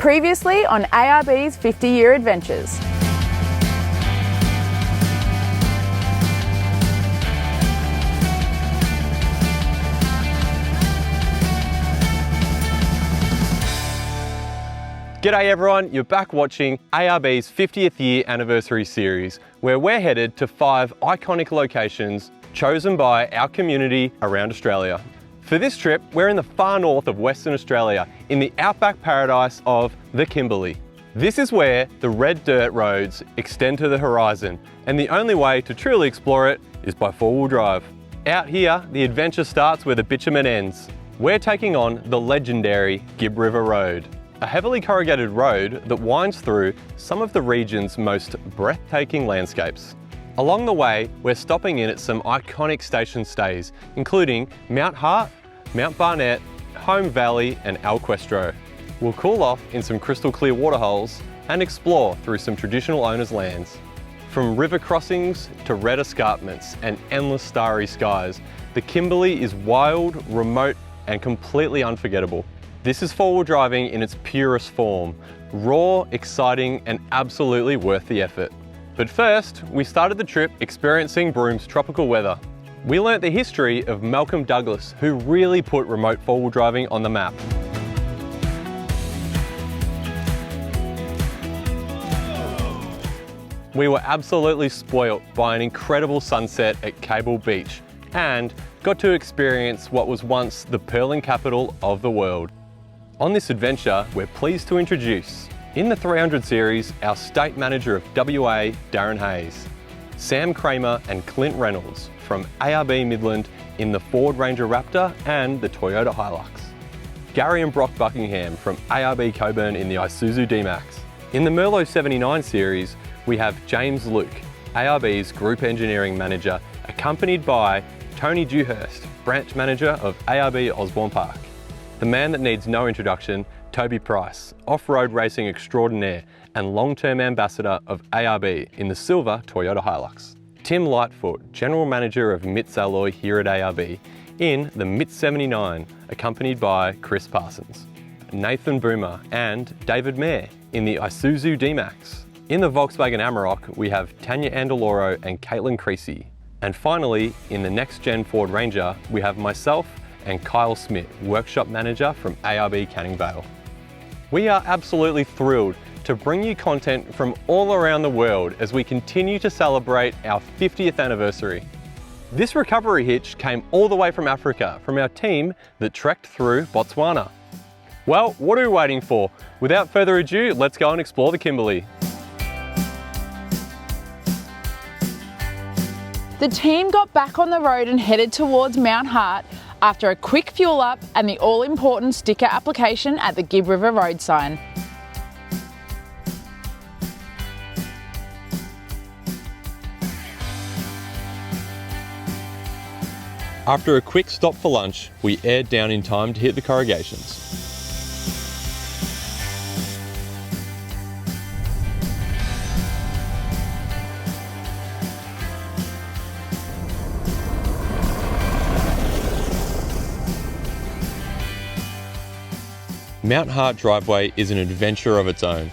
Previously on ARB's 50-year adventures. G'day everyone, you're back watching ARB's 50th year anniversary series, where we're headed to 5 iconic locations chosen by our community around Australia. For this trip, we're in the far north of Western Australia, in the outback paradise of the Kimberley. This is where the red dirt roads extend to the horizon, and the only way to truly explore it is by four-wheel drive. Out here, the adventure starts where the bitumen ends. We're taking on the legendary Gibb River Road, a heavily corrugated road that winds through some of the region's most breathtaking landscapes. Along the way, we're stopping in at some iconic station stays, including Mt Hart, Mount Barnett, Home Valley and El Questro. We'll cool off in some crystal clear waterholes and explore through some traditional owners' lands. From river crossings to red escarpments and endless starry skies, the Kimberley is wild, remote and completely unforgettable. This is four-wheel driving in its purest form, raw, exciting and absolutely worth the effort. But first, we started the trip experiencing Broome's tropical weather. We learnt the history of Malcolm Douglas, who really put remote four-wheel driving on the map. We were absolutely spoilt by an incredible sunset at Cable Beach and got to experience what was once the pearling capital of the world. On this adventure, we're pleased to introduce, in the 300 series, our State Manager of WA, Darren Hayes, Sam Kramer and Clint Reynolds from ARB Midland in the Ford Ranger Raptor and the Toyota Hilux, Gary and Brock Buckingham from ARB Coburn in the Isuzu D-Max. In the Merlot 79 series, we have James Luke, ARB's Group Engineering Manager, accompanied by Tony Dewhurst, Branch Manager of ARB Osborne Park. The man that needs no introduction, Toby Price, off-road racing extraordinaire and long-term ambassador of ARB in the silver Toyota Hilux. Tim Lightfoot, General Manager of MITS Alloy here at ARB in the MITS 79, accompanied by Chris Parsons. Nathan Boomer and David Mayer in the Isuzu D-Max. In the Volkswagen Amarok, we have Tanya Andaloro and Caitlin Creasy. And finally, in the Next Gen Ford Ranger, we have myself and Kyle Smith, Workshop Manager from ARB Canning Vale. We are absolutely thrilled to bring you content from all around the world as we continue to celebrate our 50th anniversary. This recovery hitch came all the way from Africa, from our team that trekked through Botswana. Well, what are we waiting for? Without further ado, let's go and explore the Kimberley. The team got back on the road and headed towards Mt Hart after a quick fuel up and the all-important sticker application at the Gibb River road sign. After a quick stop for lunch, we aired down in time to hit the corrugations. Mt Hart driveway is an adventure of its own.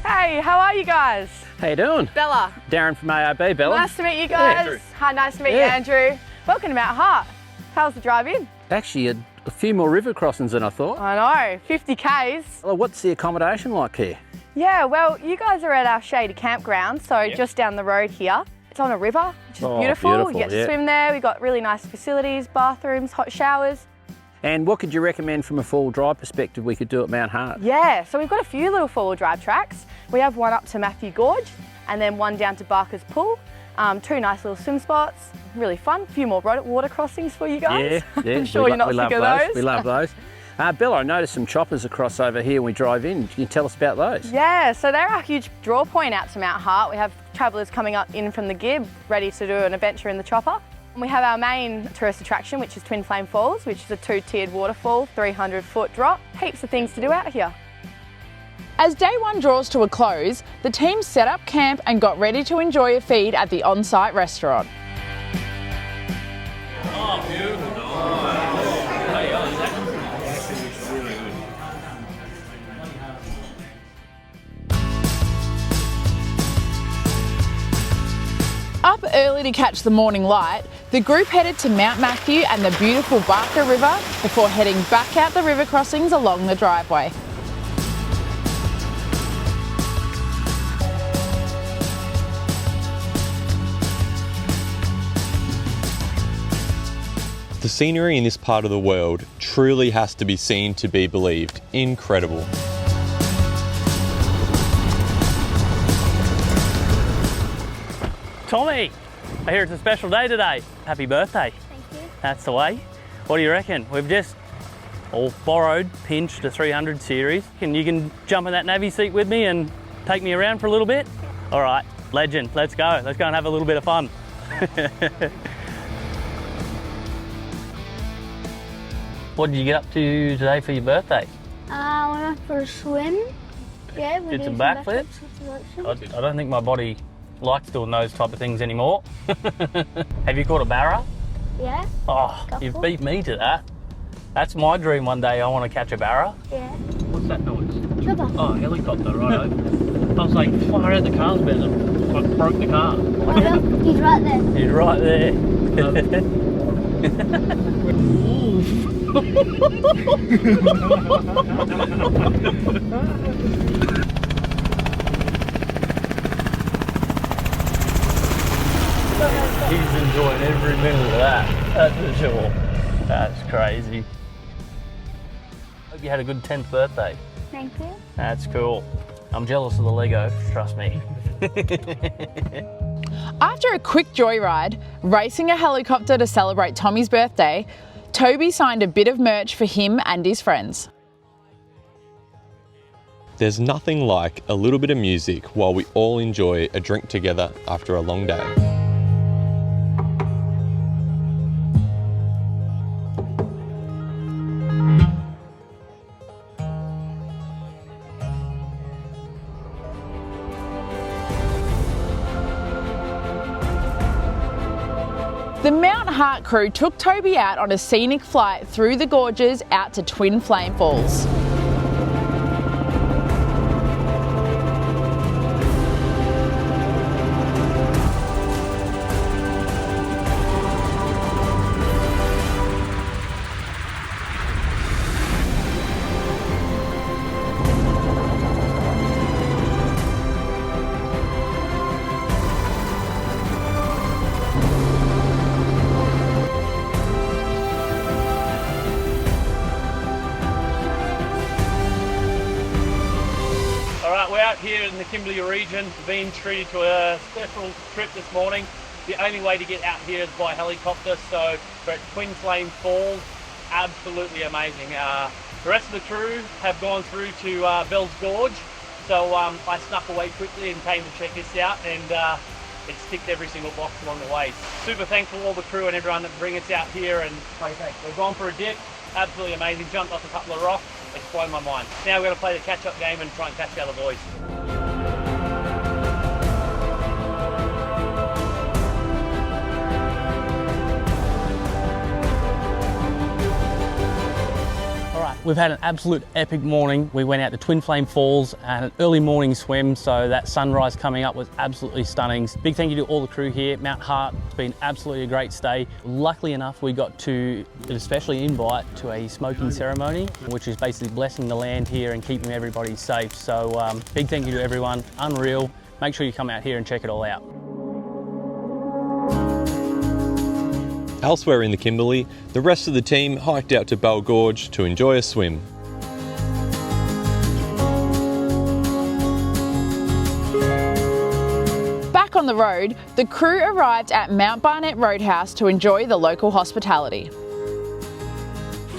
Hey, how are you guys? How you doing? Bella. Darren from ARB, Bella. Nice to meet you guys. Andrew. Hi, nice to meet you, Andrew. Welcome to Mt Hart. How's the drive in? Actually, a few more river crossings than I thought. I know, 50 Ks. Well, what's the accommodation like here? Yeah, well, you guys are at our shady campground, so just down the road here. It's on a river, which is beautiful. You get to swim there. We've got really nice facilities, bathrooms, hot showers. And what could you recommend from a four-wheel drive perspective we could do at Mt Hart? Yeah, so we've got a few little four-wheel drive tracks. We have one up to Matthew Gorge and then one down to Barker's Pool. 2 nice little swim spots, really fun. A few more water crossings for you guys. Yeah, I'm sure you're not sick of those. We love those. Bella, I noticed some choppers across over here when we drive in. Can you tell us about those? Yeah, so they're our huge draw point out to Mt Hart. We have travellers coming up in from the Gibb, ready to do an adventure in the chopper. And we have our main tourist attraction, which is Twin Flame Falls, which is a 2-tiered waterfall, 300-foot drop. Heaps of things to do out here. As day one draws to a close, the team set up camp and got ready to enjoy a feed at the on-site restaurant. Oh, beautiful. Up early to catch the morning light, the group headed to Mount Matthew and the beautiful Barker River before heading back out the river crossings along the driveway. The scenery in this part of the world truly has to be seen to be believed. Incredible. Tommy, I hear it's a special day today. Happy birthday. Thank you. That's the way. What do you reckon? We've just all borrowed, pinched a 300 series. And you can jump in that navy seat with me and take me around for a little bit? All right, legend, let's go. Let's go and have a little bit of fun. What did you get up to today for your birthday? I went out for a swim. Yeah, we Did some backflips? I don't think my body likes doing those type of things anymore. Have you caught a barra? Yeah. Oh, Couple. you've beat me to that. That's my dream one day. I want to catch a barra. Yeah. What's that noise? Chopper. Oh, helicopter, right. I was like, fire out, the car's better. I broke the car. Oh, look, he's right there. He's right there. He's enjoying every minute of that, that's for sure. That's crazy. Hope you had a good 10th birthday. Thank you. That's cool. I'm jealous of the Lego, trust me. After a quick joyride, racing a helicopter to celebrate Tommy's birthday, Toby signed a bit of merch for him and his friends. There's nothing like a little bit of music while we all enjoy a drink together after a long day. The Mt Hart crew took Toby out on a scenic flight through the gorges out to Twin Flame Falls. We're out here in the Kimberley region, being treated to a special trip this morning. The only way to get out here is by helicopter, so we're at Twin Flame Falls. Absolutely amazing. The rest of the crew have gone through to Bell's Gorge, so I snuck away quickly and came to check this out, and it's ticked every single box along the way. Super thankful to all the crew and everyone that bring us out here, and we've gone for a dip. Absolutely amazing. Jumped off a couple of rocks. It's blown my mind. Now we're going to play the catch-up game and try and catch the other boys. We've had an absolute epic morning. We went out to Twin Flame Falls and an early morning swim, so that sunrise coming up was absolutely stunning. Big thank you to all the crew here. Mt Hart, it's been absolutely a great stay. Luckily enough, we got to an especially invite to a smoking ceremony, which is basically blessing the land here and keeping everybody safe. So big thank you to everyone, unreal. Make sure you come out here and check it all out. Elsewhere in the Kimberley, the rest of the team hiked out to Bell Gorge to enjoy a swim. Back on the road, the crew arrived at Mt Barnett Roadhouse to enjoy the local hospitality.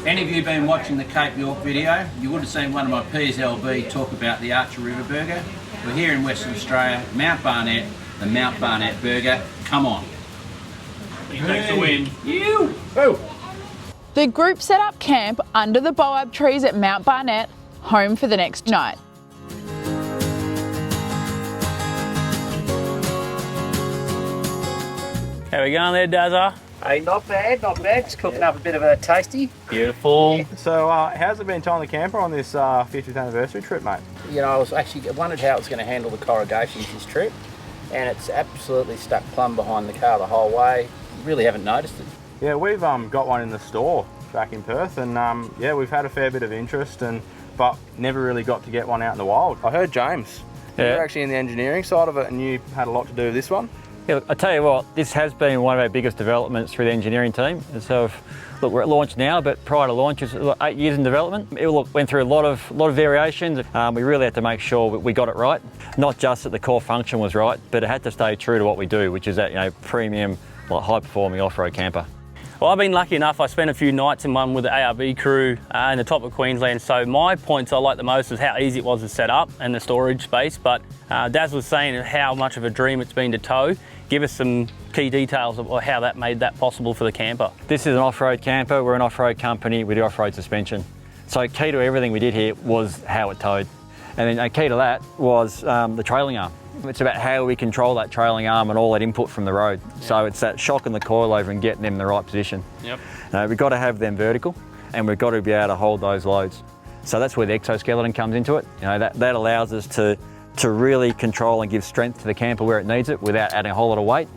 Any of you been watching the Cape York video, you would have seen one of my PSLB talk about the Archer River Burger. We're here in Western Australia, Mt Barnett, the Mt Barnett Burger. Come on. He takes the win. You! Oh. The group set up camp under the boab trees at Mt Barnett, home for the next night. How we going there, Dazza? Hey, not bad, not bad. Just cooking up a bit of a tasty. Beautiful. So, how's it been towing the camper on this 50th anniversary trip, mate? You know, I was actually wondered how it's going to handle the corrugations this trip, and it's absolutely stuck plumb behind the car the whole way. You really haven't noticed it. Yeah, we've got one in the store back in Perth, and yeah, we've had a fair bit of interest, but never really got to get one out in the wild. I heard James, you're actually in the engineering side of it, and you had a lot to do with this one. Yeah, I tell you what, this has been one of our biggest developments through the engineering team. And so, look, we're at launch now, but prior to launch, it was 8 years in development. It went through a lot of variations. We really had to make sure we got it right. Not just that the core function was right, but it had to stay true to what we do, which is that premium, high-performing off-road camper. Well, I've been lucky enough. I spent a few nights in one with the ARB crew in the top of Queensland. So my points I like the most is how easy it was to set up and the storage space. But Daz was saying how much of a dream it's been to tow. Give us some key details of how that made that possible for the camper. This is an off-road camper. We're an off-road company with the off-road suspension. So key to everything we did here was how it towed. And then key to that was the trailing arm. It's about how we control that trailing arm and all that input from the road. So it's that shocking the coilover and getting them in the right position. Yep. We've got to have them vertical, and we've got to be able to hold those loads. So that's where the exoskeleton comes into it. That allows us to really control and give strength to the camper where it needs it without adding a whole lot of weight.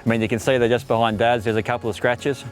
I mean, you can see that just behind Dad's, there's a couple of scratches.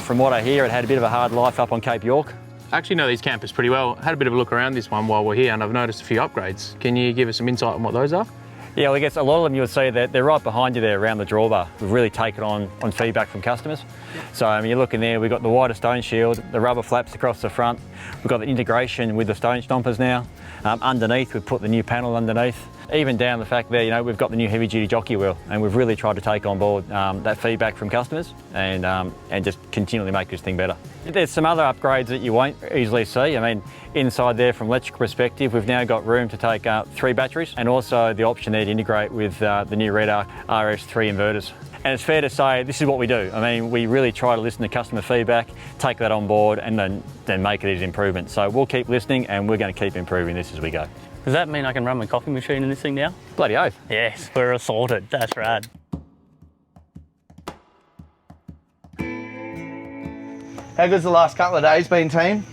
From what I hear, it had a bit of a hard life up on Cape York. I actually know these campers pretty well. I had a bit of a look around this one while we're here, and I've noticed a few upgrades. Can you give us some insight on what those are? Yeah, well, I guess a lot of them you would see that they're right behind you there around the drawbar. We've really taken on feedback from customers. So you're looking there, we've got the wider stone shield, the rubber flaps across the front. We've got the integration with the stone stompers now. Underneath, we've put the new panel underneath. Even down the fact there, we've got the new heavy duty jockey wheel, and we've really tried to take on board that feedback from customers and just continually make this thing better. There's some other upgrades that you won't easily see. I mean, inside there from electrical perspective, we've now got room to take 3 batteries and also the option there to integrate with the new Red Arc RS3 inverters. And it's fair to say this is what we do. I mean, we really try to listen to customer feedback, take that on board and then make it as improvements. So we'll keep listening and we're going to keep improving this as we go. Does that mean I can run my coffee machine in this thing now? Bloody oath. Yes, we're assorted. That's right. How good's the last couple of days been, team?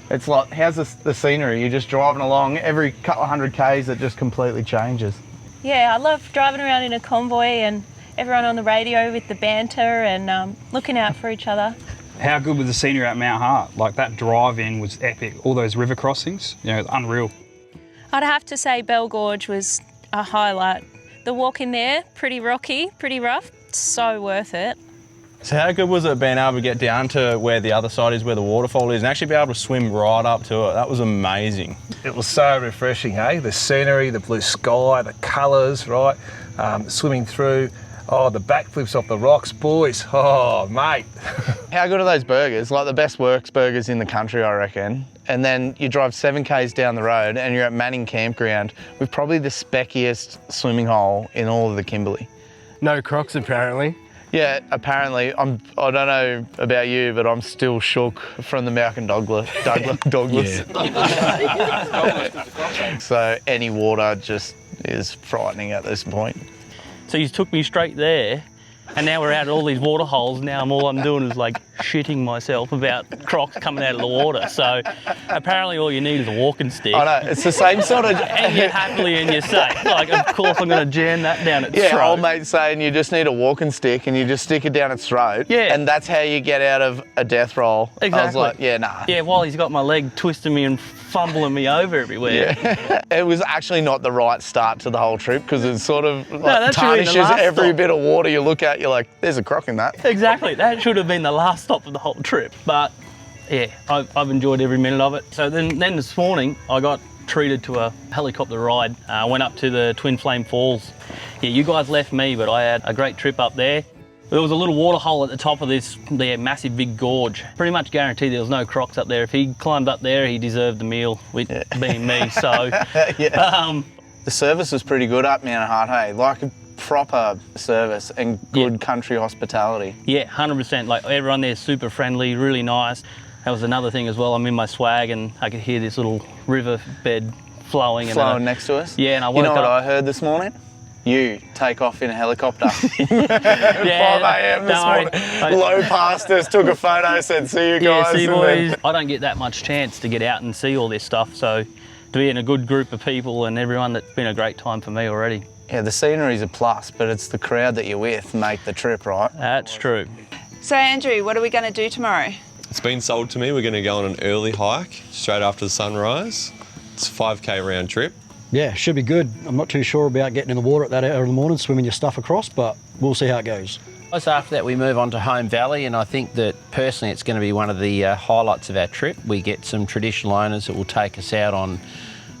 It's like, how's the scenery? You're just driving along, every couple of 100 Ks it just completely changes. Yeah, I love driving around in a convoy and everyone on the radio with the banter and looking out for each other. How good was the scenery at Mt Hart? Like that drive-in was epic. All those river crossings, unreal. I'd have to say Bell Gorge was a highlight. The walk in there, pretty rocky, pretty rough, so worth it. So how good was it being able to get down to where the other side is, where the waterfall is, and actually be able to swim right up to it? That was amazing. It was so refreshing, eh? The scenery, the blue sky, the colours, right? Swimming through. Oh, the backflips off the rocks, boys. Oh, mate. How good are those burgers? Like the best works burgers in the country, I reckon. And then you drive 7 Ks down the road and you're at Manning Campground with probably the speckiest swimming hole in all of the Kimberley. No Crocs, apparently. Yeah, apparently. I don't know about you, but I'm still shook from the Malcolm Douglas. So any water just is frightening at this point. So you took me straight there, and now we're out at all these water holes. Now all I'm doing is like shitting myself about Crocs coming out of the water. So apparently all you need is a walking stick. I know, it's the same sort of... and you're happily and you're safe. Like, of course I'm going to jam that down its throat. Yeah, old mate saying you just need a walking stick and you just stick it down its throat. Yeah. And that's how you get out of a death roll. Exactly. I was like, yeah, nah. Yeah, while he's got my leg twisting me and fumbling me over everywhere. Yeah. It was actually not the right start to the whole trip because it sort of tarnishes really every bit of water you look at. You're like, there's a croc in that. Exactly. That should have been the last stop of the whole trip. But yeah, I've enjoyed every minute of it. So then this morning I got treated to a helicopter ride. I went up to the Twin Flame Falls. Yeah, you guys left me, but I had a great trip up there. There was a little water hole at the top of this massive big gorge. Pretty much guaranteed there was no Crocs up there. If he climbed up there, he deserved the meal, with being me. So, the service was pretty good up Mt Hart, hey? Like a proper service and good country hospitality. Yeah, 100%. Like everyone there is super friendly, really nice. That was another thing as well. I'm in my swag and I could hear this little river bed flowing. Flowing next to us? Yeah, and I woke up. You know what I heard this morning? You take off in a helicopter. Yeah, 5 a.m. this morning. Low past us, took a photo, said, see you guys. Yeah, see boys. I don't get that much chance to get out and see all this stuff, so to be in a good group of people and everyone, that's been a great time for me already. Yeah, the scenery's a plus, but it's the crowd that you're with make the trip, right? That's true. So Andrew, what are we going to do tomorrow? It's been sold to me. We're going to go on an early hike straight after the sunrise. It's a 5K round trip. Yeah, should be good. I'm not too sure about getting in the water at that hour in the morning, swimming your stuff across, but we'll see how it goes. After that we move on to Home Valley, and I think that personally it's going to be one of the highlights of our trip. We get some traditional owners that will take us out on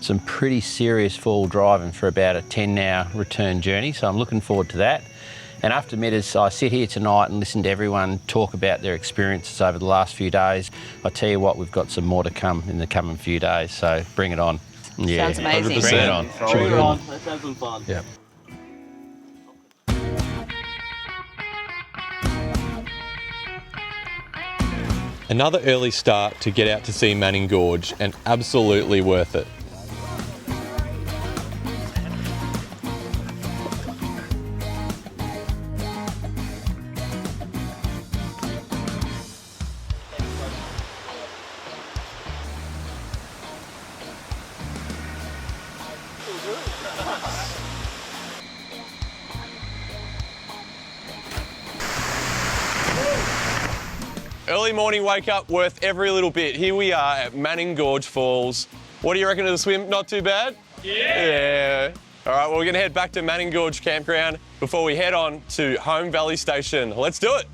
some pretty serious four-wheel driving for about a 10-hour return journey, so I'm looking forward to that. And after Metas, I sit here tonight and listen to everyone talk about their experiences over the last few days. I tell you what, we've got some more to come in the coming few days, so bring it on. Yeah, sounds amazing. 100%. Bring it on. Bring it on. Let's have some fun. Yeah. Another early start to get out to see Manning Gorge, and absolutely worth it. Early morning wake up worth every little bit. Here we are at Manning Gorge Falls. What do you reckon of the swim? Not too bad? Yeah. All right, well, we're going to head back to Manning Gorge Campground before we head on to Home Valley Station. Let's do it.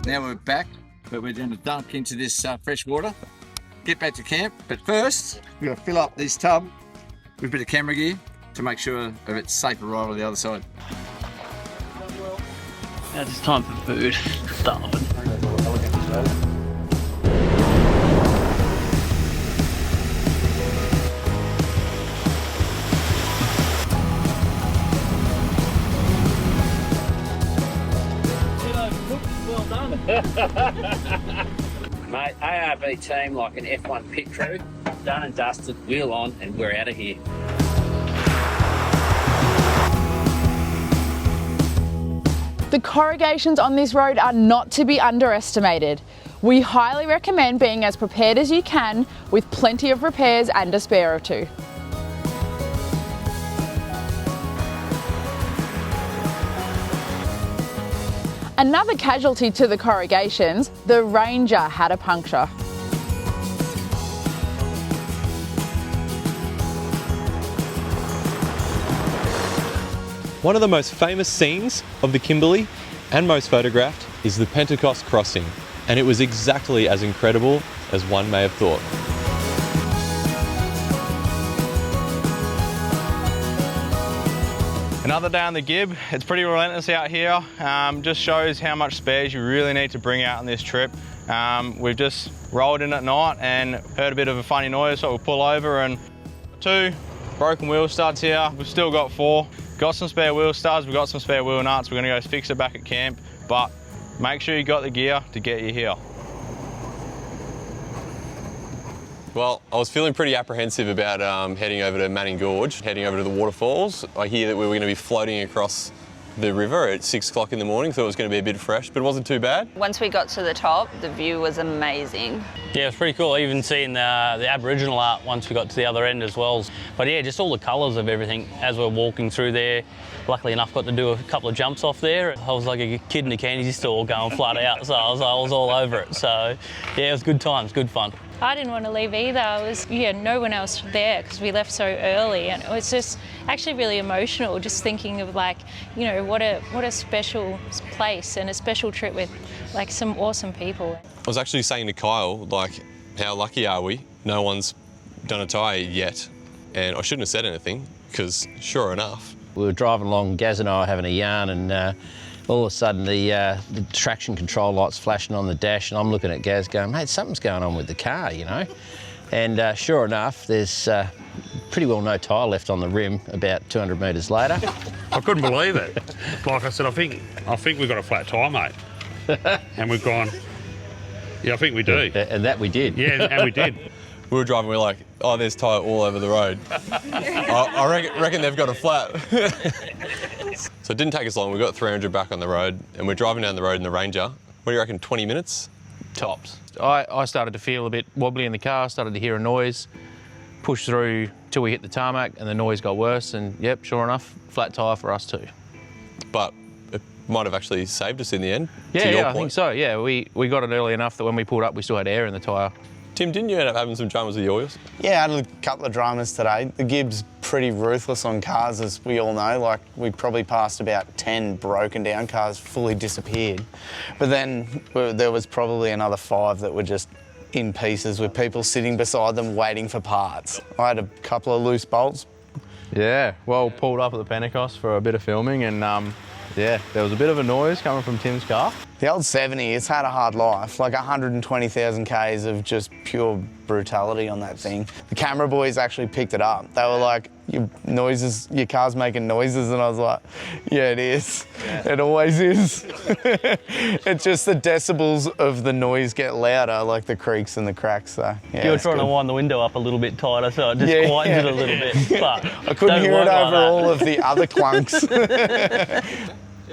Now we're back, but we're going to dunk into this fresh water, get back to camp. But first, we're going to fill up this tub with a bit of camera gear to make sure that it's safe arrival on the other side. Now it's time for food. Starving. Well done. Mate, ARB team like an F1 pit crew. Done and dusted, wheel on, and we're out of here. The corrugations on this road are not to be underestimated. We highly recommend being as prepared as you can with plenty of repairs and a spare or two. Another casualty to the corrugations, the Ranger had a puncture. One of the most famous scenes of the Kimberley, and most photographed, is the Pentecost crossing, and it was exactly as incredible as one may have thought. Another day on the Gibb. It's pretty relentless out here. Just shows how much spares you really need to bring out on this trip. We've just rolled in at night and heard a bit of a funny noise, so we'll pull over, and 2 broken wheel studs here. We've still got 4. Got some spare wheel studs, we've got some spare wheel nuts. We're gonna go fix it back at camp, but make sure you got the gear to get you here. Well, I was feeling pretty apprehensive about heading over to Manning Gorge, heading over to the waterfalls. I hear that we were going to be floating across the river at 6 o'clock in the morning, so it was going to be a bit fresh, but it wasn't too bad. Once we got to the top, the view was amazing. Yeah, it was pretty cool, even seeing the Aboriginal art once we got to the other end as well. But yeah, just all the colours of everything as we're walking through there. Luckily enough, got to do a couple of jumps off there. I was like a kid in a candy store going flat out, so I was all over it. So yeah, it was good times, good fun. I didn't want to leave either. No one else there because we left so early, and it was just actually really emotional just thinking of what a special place and a special trip with some awesome people. I was actually saying to Kyle, how lucky are we? No one's done a tyre yet. And I shouldn't have said anything because sure enough. We were driving along, Gaz and I were having a yarn, and all of a sudden the traction control light's flashing on the dash, and I'm looking at Gaz going, mate, something's going on with the car, you know? And sure enough, there's pretty well no tyre left on the rim about 200 metres later. I couldn't believe it. Like I said, I think we've got a flat tyre, mate. And we've gone, yeah, I think we do. And that we did. Yeah, and we did. We were driving, we were like, Oh, there's tyre all over the road. I reckon they've got a flat. So it didn't take us long. We got 300 back on the road and we're driving down the road in the Ranger. What do you reckon, 20 minutes? Tops. I started to feel a bit wobbly in the car, started to hear a noise, pushed through till we hit the tarmac and the noise got worse and yep, sure enough, flat tyre for us too. But it might have actually saved us in the end. Yeah, I think so. Yeah, we got it early enough that when we pulled up we still had air in the tyre. Tim, didn't you end up having some dramas with yours? Yeah, I had a couple of dramas today. The Gibb's pretty ruthless on cars, as we all know. Like, we probably passed about 10 broken down cars, fully disappeared. But then there was probably another 5 that were just in pieces with people sitting beside them waiting for parts. I had a couple of loose bolts. Yeah, well, pulled up at the Pentecost for a bit of filming and yeah, there was a bit of a noise coming from Tim's car. The old 70, it's had a hard life, like 120,000 Ks of just pure brutality on that thing. The camera boys actually picked it up. They were like, your car's making noises, and I was like, yeah, it is. Yeah. It always is. It's just the decibels of the noise get louder, like the creaks and the cracks. So, yeah, you were trying to wind the window up a little bit tighter, so it just quietens it a little bit. But I couldn't hear it over all of the other clunks.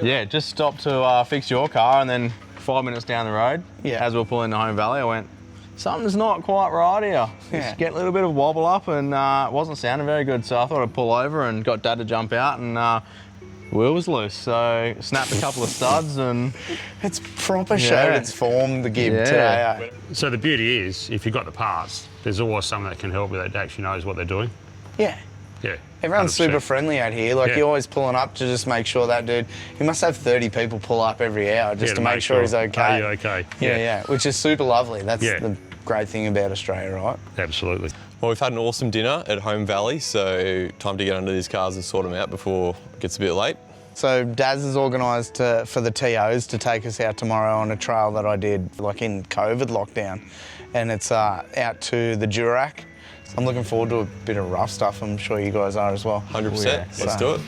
Yeah, just stopped to fix your car, and then 5 minutes down the road, as we were pulling into Home Valley, I went, something's not quite right here. Just getting a little bit of wobble up and it wasn't sounding very good, so I thought I'd pull over and got Dad to jump out and wheel was loose, so snapped a couple of studs and... It's proper showed its form, the Gibb today. So the beauty is, if you've got the parts, there's always someone that can help you that actually knows what they're doing. Yeah. Yeah. Everyone's 100%. super friendly out here. Like, you're always pulling up to just make sure that dude, he must have 30 people pull up every hour just to make sure he's okay. Are you okay? Yeah, which is super lovely. That's the great thing about Australia, right? Absolutely. Well, we've had an awesome dinner at Home Valley, so time to get under these cars and sort them out before it gets a bit late. So Daz has organised for the TOs to take us out tomorrow on a trail that I did, like in COVID lockdown, and it's out to the Durack. I'm looking forward to a bit of rough stuff. I'm sure you guys are as well. 100%. Let's do it.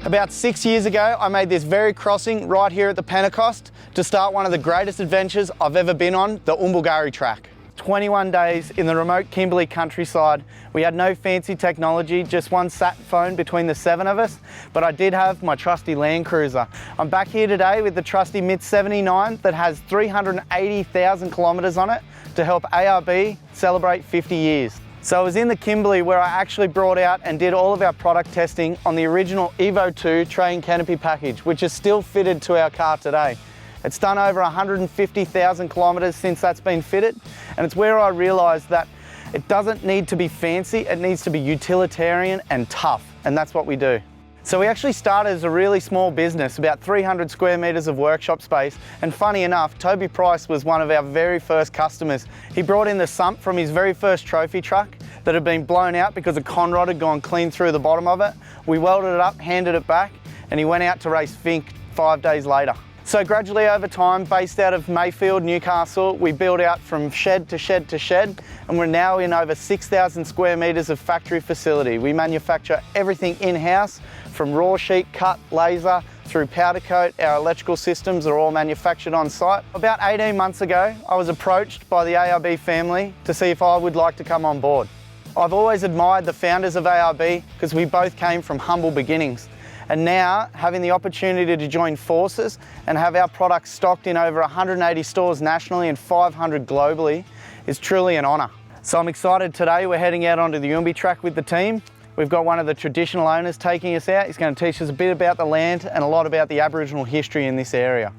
About 6 years ago, I made this very crossing right here at the Pentecost to start one of the greatest adventures I've ever been on, the Oombi track. 21 days in the remote Kimberley countryside. We had no fancy technology, just one sat phone between the 7 of us, but I did have my trusty LandCruiser. I'm back here today with the trusty MKII 79 that has 380,000 kilometres on it to help ARB celebrate 50 years. So I was in the Kimberley where I actually brought out and did all of our product testing on the original Evo 2 tray and canopy package, which is still fitted to our car today. It's done over 150,000 kilometres since that's been fitted, and it's where I realised that it doesn't need to be fancy, it needs to be utilitarian and tough, and that's what we do. So we actually started as a really small business, about 300 square metres of workshop space, and funny enough, Toby Price was one of our very first customers. He brought in the sump from his very first trophy truck that had been blown out because a conrod had gone clean through the bottom of it. We welded it up, handed it back, and he went out to race Fink 5 days later. So gradually over time, based out of Mayfield, Newcastle, we built out from shed to shed to shed, and we're now in over 6,000 square metres of factory facility. We manufacture everything in-house, from raw sheet, cut, laser, through powder coat. Our electrical systems are all manufactured on site. About 18 months ago, I was approached by the ARB family to see if I would like to come on board. I've always admired the founders of ARB because we both came from humble beginnings. And now, having the opportunity to join forces and have our products stocked in over 180 stores nationally and 500 globally is truly an honour. So I'm excited today. We're heading out onto the Oombi track with the team. We've got one of the traditional owners taking us out. He's going to teach us a bit about the land and a lot about the Aboriginal history in this area.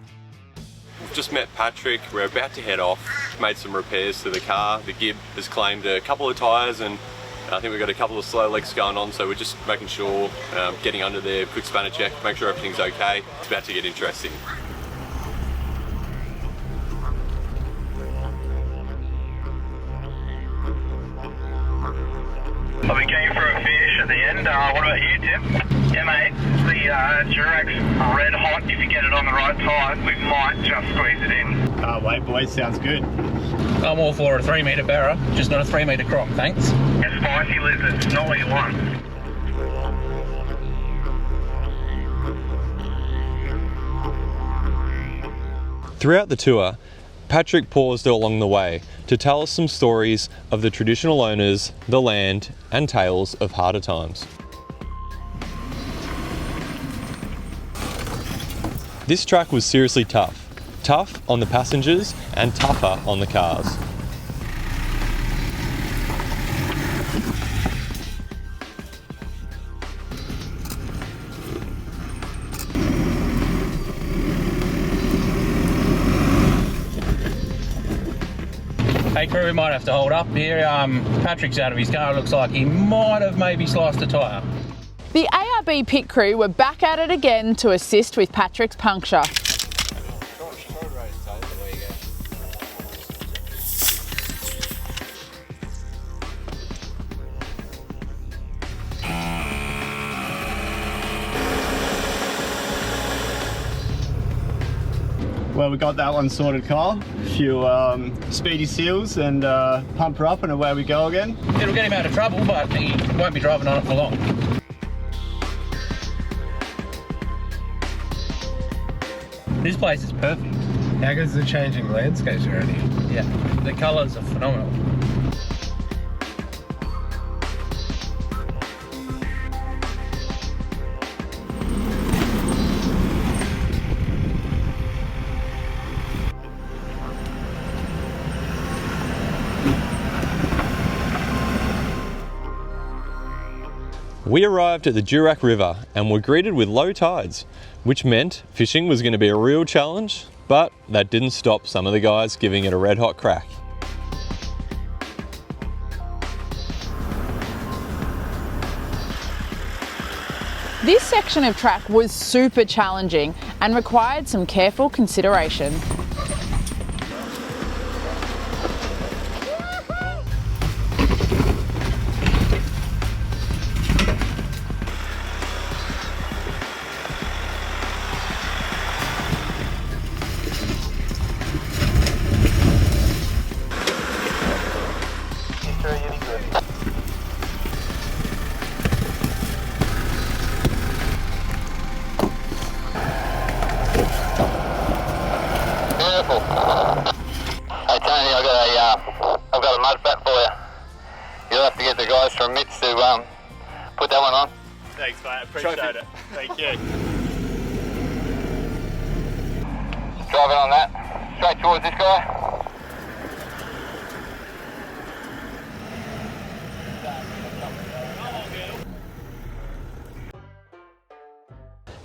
We've just met Patrick. We're about to head off. Made some repairs to the car. The Gibb has claimed a couple of tyres, and I think we've got a couple of slow legs going on, so we're just making sure, getting under there, quick spanner check, make sure everything's okay. It's about to get interesting. I'll be going for a fish at the end. What about you, Tim? Yeah, mate. The Durack's red hot. If you get it on the right time, we might just squeeze it in. Wait, boys, sounds good. I'm all for a 3 metre barra, just not a 3 metre croc, thanks. A spicy lizard, not what you want. Throughout the tour, Patrick paused along the way to tell us some stories of the traditional owners, the land, and tales of harder times. This track was seriously tough. Tough on the passengers and tougher on the cars. Hey crew, we might have to hold up here. Patrick's out of his car. It looks like he might have maybe sliced a tyre. The ARB pit crew were back at it again to assist with Patrick's puncture. Well, we got that one sorted, Kyle. A few speedy seals and pump her up and away we go again. It'll get him out of trouble, but he won't be driving on it for long. This place is perfect. How good's the changing landscapes around here? Yeah, the colours are phenomenal. We arrived at the Durack River and were greeted with low tides, which meant fishing was going to be a real challenge, but that didn't stop some of the guys giving it a red hot crack. This section of track was super challenging and required some careful consideration. I've got a mud flat for you. You'll have to get the guys from Mitch to put that one on. Thanks, mate. Appreciate it. Thank you. Driving on that. Straight towards this guy.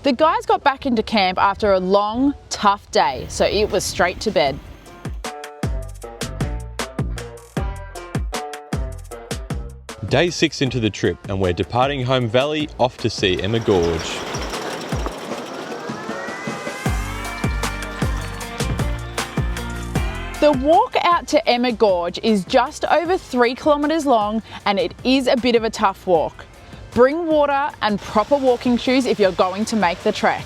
The guys got back into camp after a long, tough day, so it was straight to bed. Day 6 into the trip and we're departing Home Valley off to see Emma Gorge. The walk out to Emma Gorge is just over 3 kilometres long and it is a bit of a tough walk. Bring water and proper walking shoes if you're going to make the trek.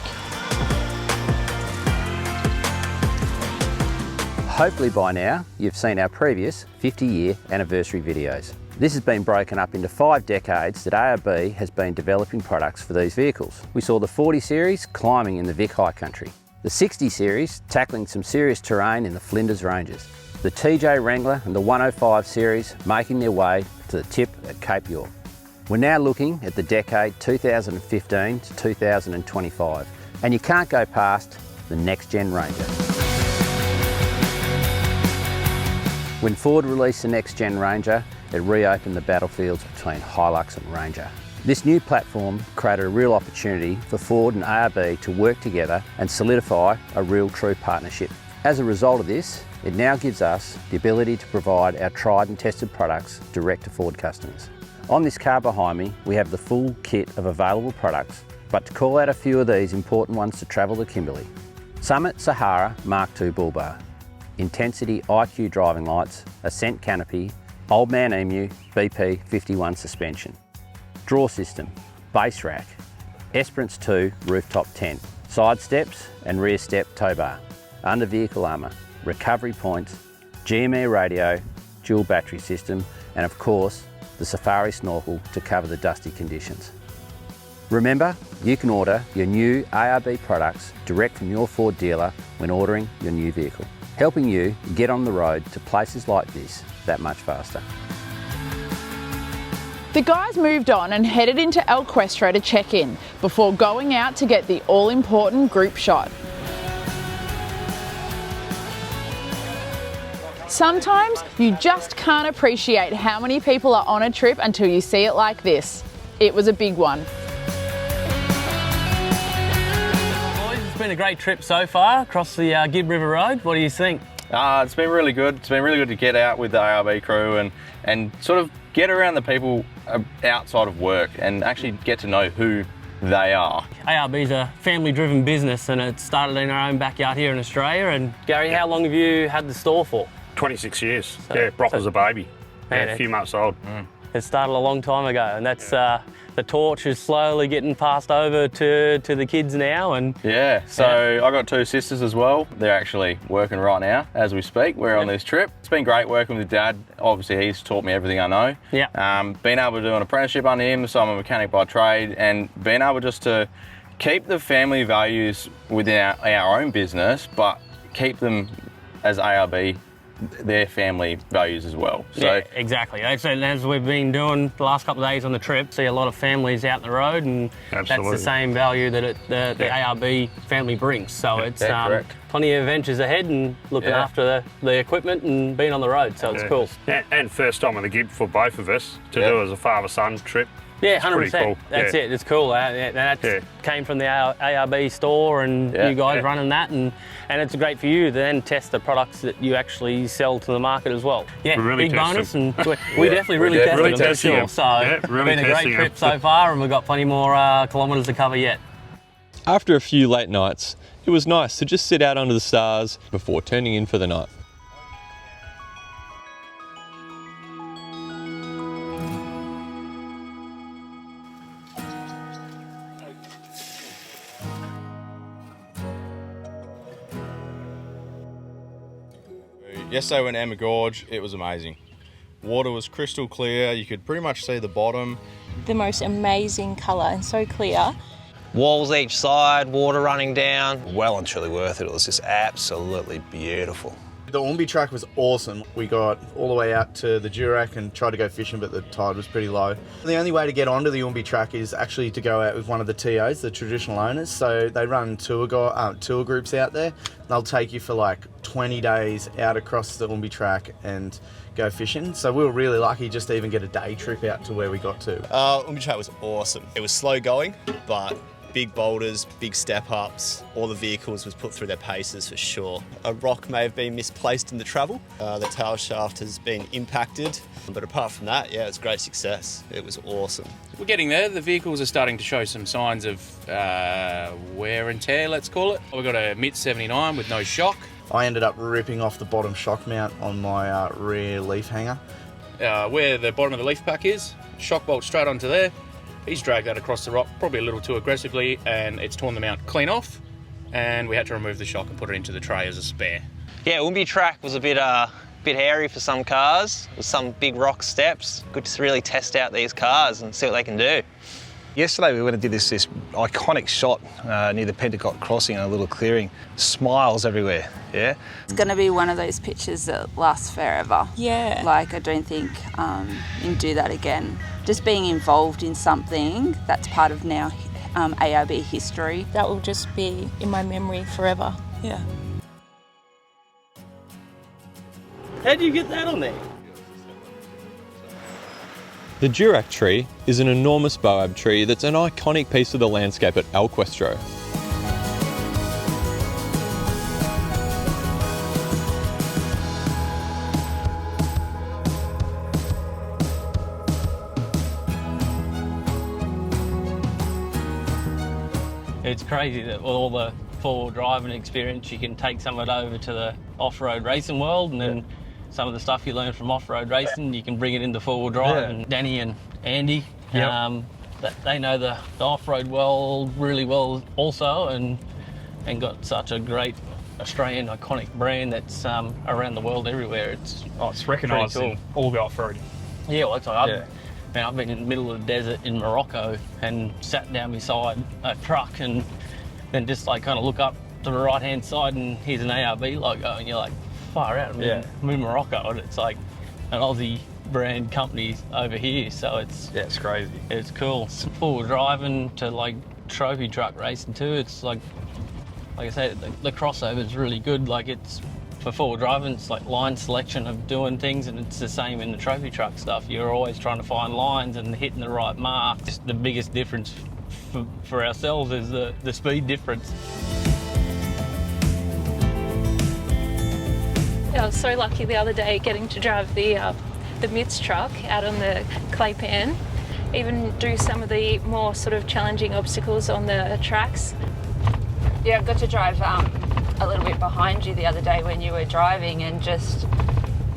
Hopefully by now you've seen our previous 50-year anniversary videos. This has been broken up into 5 decades that ARB has been developing products for these vehicles. We saw the 40 series climbing in the Vic High Country, the 60 series tackling some serious terrain in the Flinders Ranges, the TJ Wrangler and the 105 series making their way to the tip at Cape York. We're now looking at the decade 2015 to 2025, and you can't go past the next gen Ranger. When Ford released the next gen Ranger, it reopened the battlefields between Hilux and Ranger. This new platform created a real opportunity for Ford and ARB to work together and solidify a real true partnership. As a result of this, it now gives us the ability to provide our tried and tested products direct to Ford customers. On this car behind me, we have the full kit of available products, but to call out a few of these important ones to travel to Kimberley: Summit Sahara Mark II Bull Bar, Intensity IQ driving lights, Ascent canopy, Old Man Emu BP-51 suspension, draw system, base rack, Esperance 2 rooftop tent, side steps and rear step tow bar, under vehicle armour, recovery points, GME radio, dual battery system, and of course the Safari snorkel to cover the dusty conditions. Remember, you can order your new ARB products direct from your Ford dealer when ordering your new vehicle. helping you get on the road to places like this that much faster. The guys moved on and headed into El Questro to check in before going out to get the all-important group shot. Sometimes you just can't appreciate how many people are on a trip until you see it like this. It was a big one. Boys, it's been a great trip so far across the Gibb River Road. What do you think? It's been really good. It's been really good to get out with the ARB crew and sort of get around the people outside of work and actually get to know who they are. ARB's a family-driven business and it started in our own backyard here in Australia. And Gary, how long have you had the store for? 26 years. Yeah, Brock was a baby. Yeah, a few months old. It started a long time ago, and that's the torch is slowly getting passed over to the kids now. And yeah, so I got two sisters as well. They're actually working right now as we speak. We're on this trip. It's been great working with Dad. Obviously, he's taught me everything I know. Yeah. Being able to do an apprenticeship under him, so I'm a mechanic by trade, and being able just to keep the family values within our own business, but keep them as ARB, their family values as well. So yeah, exactly. So as we've been doing the last couple of days on the trip, see a lot of families out the road, and that's the same value that the ARB family brings. So it's plenty of adventures ahead and looking after the equipment and being on the road. So it's cool. And first time on the Gibb for both of us to do as a father-son trip. Yeah, 100%. Pretty cool. That's it. It's cool. That came from the ARB store, and you guys running that, and it's great for you to then test the products that you actually sell to the market as well. Yeah, really big bonus, and we definitely really tested them for sure. So it's been a great trip so far, and we've got plenty more kilometres to cover yet. After a few late nights, it was nice to just sit out under the stars before turning in for the night. Yesterday we went to Emma Gorge, it was amazing. Water was crystal clear, you could pretty much see the bottom. The most amazing colour and so clear. Walls each side, water running down. Well and truly worth it. It was just absolutely beautiful. The Oombi track was awesome. We got all the way out to the Durack and tried to go fishing, but the tide was pretty low. The only way to get onto the Oombi track is actually to go out with one of the TOs, the traditional owners. So they run tour groups out there. They'll take you for like 20 days out across the Oombi track and go fishing. So we were really lucky just to even get a day trip out to where we got to. Oombi track was awesome. It was slow going, but big boulders, big step-ups, all the vehicles was put through their paces for sure. A rock may have been misplaced in the travel. The tail shaft has been impacted, but apart from that, yeah, it was great success. It was awesome. We're getting there. The vehicles are starting to show some signs of wear and tear, let's call it. We've got a MKII 79 with no shock. I ended up ripping off the bottom shock mount on my rear leaf hanger. Where the bottom of the leaf pack is, shock bolt straight onto there. He's dragged that across the rock probably a little too aggressively, and it's torn the mount clean off, and we had to remove the shock and put it into the tray as a spare. Yeah, Oombi track was a bit hairy for some cars, with some big rock steps. Good to really test out these cars and see what they can do. Yesterday we went and did this iconic shot near the Pentecost crossing in a little clearing. Smiles everywhere, yeah? It's going to be one of those pictures that lasts forever. Yeah. Like, I don't think you can do that again. Just being involved in something that's part of now ARB history. That will just be in my memory forever. Yeah. How do you get that on there? The Durack tree is an enormous boab tree that's an iconic piece of the landscape at El Questro. It's crazy that with all the four-wheel driving experience, you can take some of it over to the off-road racing world, and then some of the stuff you learn from off-road racing, you can bring it into four-wheel drive. And Danny and Andy, they know the off-road world really well also, and got such a great Australian iconic brand that's around the world everywhere. It's recognised cool. in all the off-roading. Yeah, well, I've been in the middle of the desert in Morocco and sat down beside a truck and then just like kind of look up to the right-hand side and here's an ARB logo and you're like, far out. I'm in Morocco, and it's like an Aussie brand company over here, so it's crazy. It's cool. Full driving to like trophy truck racing too. It's like I say, the crossover is really good. Like it's for full driving, it's like line selection of doing things, and it's the same in the trophy truck stuff. You're always trying to find lines and hitting the right marks. The biggest difference for ourselves is the speed difference. I was so lucky the other day getting to drive the MITS truck out on the clay pan, even do some of the more sort of challenging obstacles on the tracks. Yeah, I got to drive a little bit behind you the other day when you were driving and just...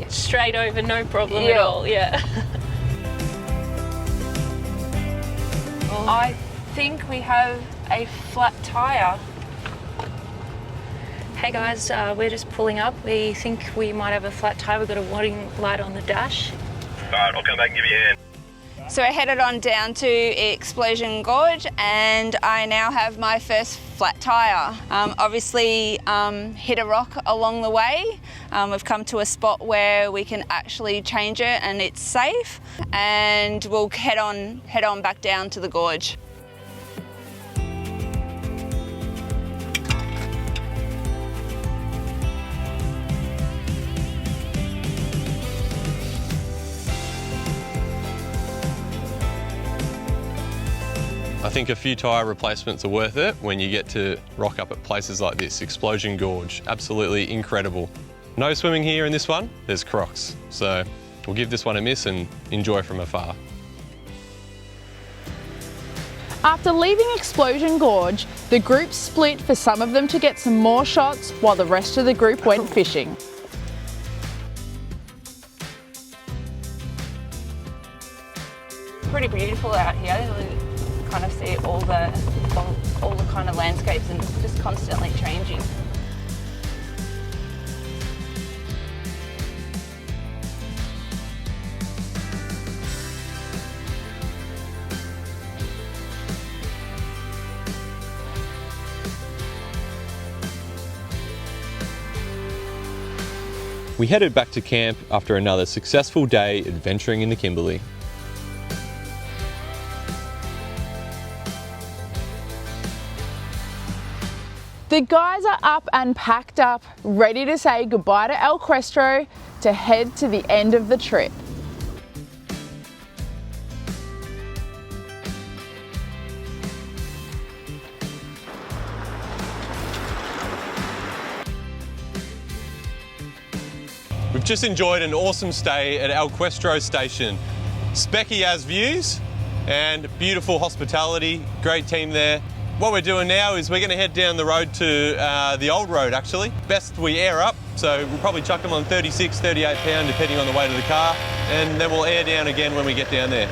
Straight over, no problem at all, yeah. I think we have a flat tyre. Hey guys, we're just pulling up. We think we might have a flat tyre. We've got a warning light on the dash. Alright, I'll come back and give you a hand. So we're headed on down to Explosion Gorge, and I now have my first flat tyre. Obviously hit a rock along the way. We've come to a spot where we can actually change it and it's safe, and we'll head on back down to the gorge. I think a few tyre replacements are worth it when you get to rock up at places like this. Explosion Gorge, absolutely incredible. No swimming here in this one, there's crocs. So we'll give this one a miss and enjoy from afar. After leaving Explosion Gorge, the group split for some of them to get some more shots while the rest of the group went fishing. Pretty beautiful out here. Kind of see all the kind of landscapes and just constantly changing. We headed back to camp after another successful day adventuring in the Kimberley. The guys are up and packed up, ready to say goodbye to El Questro to head to the end of the trip. We've just enjoyed an awesome stay at El Questro Station. Specky as views and beautiful hospitality, great team there. What we're doing now is we're going to head down the road to the old road actually. Best we air up, so we'll probably chuck them on 36, 38 pound depending on the weight of the car, and then we'll air down again when we get down there.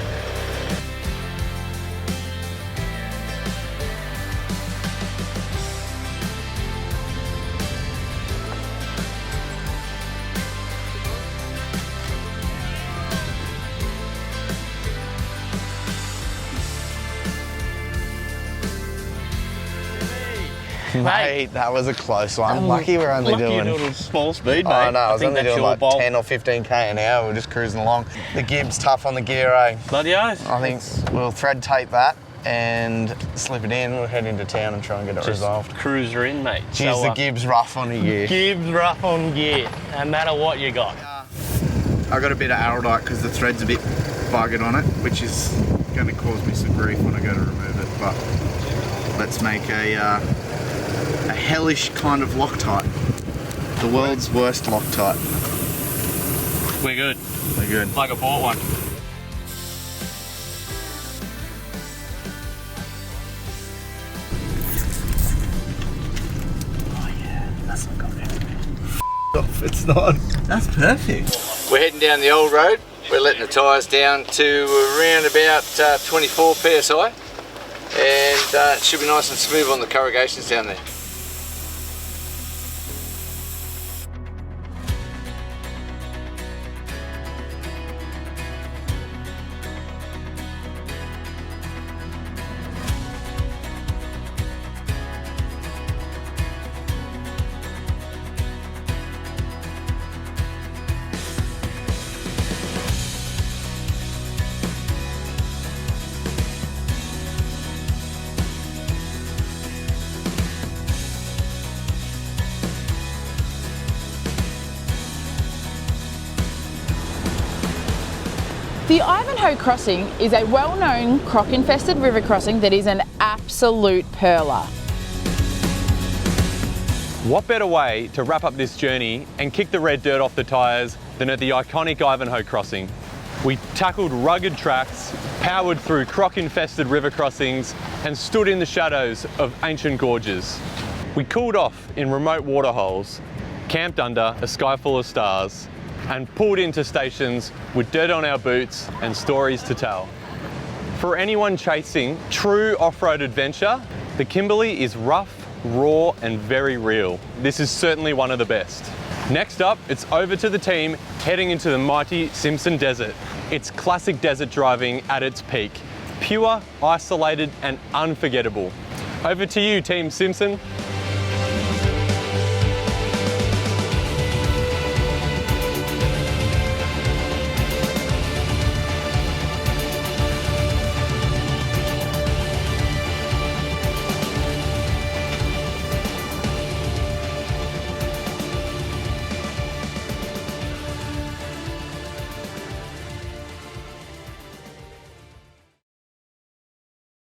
Mate, that was a close one. Lucky we're only doing... Little small speed, mate. Oh no, I was only doing like 10 or 15k an hour. We're just cruising along. The Gibb's tough on the gear, eh? Bloody oath. I think we'll thread tape that and slip it in. We'll head into town and try and get it resolved. Cruiser in, mate. Geez, So, the Gibb's rough on the gear. Gibb's rough on gear, no matter what you got. I got a bit of araldite because the thread's a bit buggered on it, which is going to cause me some grief when I go to remove it. But let's make a hellish kind of Loctite. The world's worst Loctite. We're good. We're good. Like I bought one. That's not going off. It's not. That's perfect. We're heading down the old road. We're letting the tyres down to around about 24 psi, and it should be nice and smooth on the corrugations down there. The Ivanhoe crossing is a well-known croc-infested river crossing that is an absolute pearler. What better way to wrap up this journey and kick the red dirt off the tyres than at the iconic Ivanhoe crossing? We tackled rugged tracks, powered through croc-infested river crossings, and stood in the shadows of ancient gorges. We cooled off in remote waterholes, camped under a sky full of stars, and pulled into stations with dirt on our boots and stories to tell. For anyone chasing true off-road adventure, the Kimberley is rough, raw, and very real. This is certainly one of the best. Next up, it's over to the team heading into the mighty Simpson Desert. It's classic desert driving at its peak. Pure, isolated, and unforgettable. Over to you, Team Simpson.